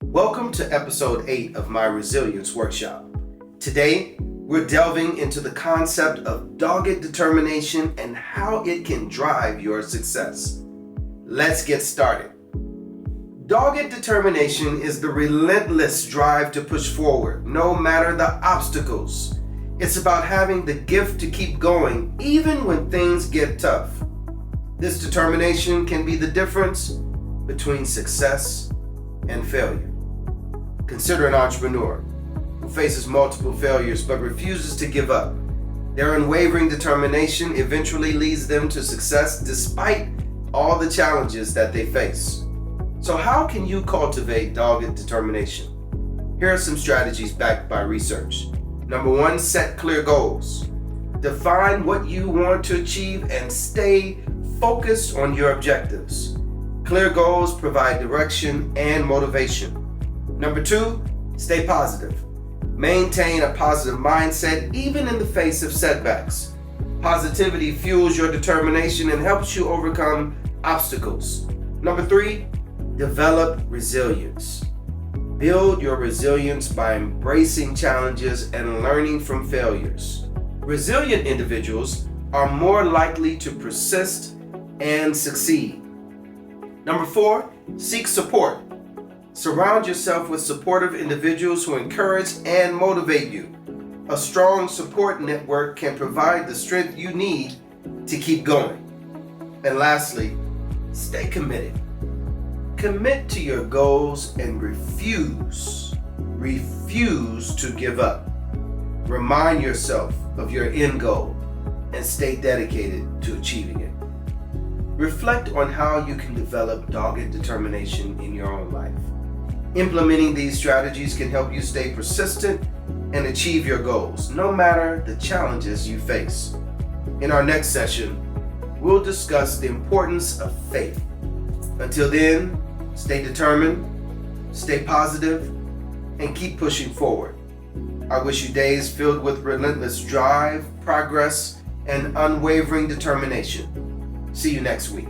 Welcome to episode 8 of my Resilience Workshop. Today, we're delving into the concept of dogged determination and how it can drive your success. Let's get started. Dogged determination is the relentless drive to push forward, no matter the obstacles. It's about having the gift to keep going even when things get tough. This determination can be the difference between success and failure. Consider an entrepreneur who faces multiple failures but refuses to give up. Their unwavering determination eventually leads them to success despite all the challenges that they face. So how can you cultivate dogged determination? Here are some strategies backed by research. Number 1, set clear goals. Define what you want to achieve and stay focused on your objectives. Clear goals provide direction and motivation. Number 2, stay positive. Maintain a positive mindset even in the face of setbacks. Positivity fuels your determination and helps you overcome obstacles. Number 3, develop resilience. Build your resilience by embracing challenges and learning from failures. Resilient individuals are more likely to persist and succeed. Number 4, seek support. Surround yourself with supportive individuals who encourage and motivate you. A strong support network can provide the strength you need to keep going. And lastly, stay committed. Commit to your goals and refuse to give up. Remind yourself of your end goal and stay dedicated to achieving it. Reflect on how you can develop dogged determination in your own life. Implementing these strategies can help you stay persistent and achieve your goals, no matter the challenges you face. In our next session, we'll discuss the importance of faith. Until then, stay determined, stay positive, and keep pushing forward. I wish you days filled with relentless drive, progress, and unwavering determination. See you next week.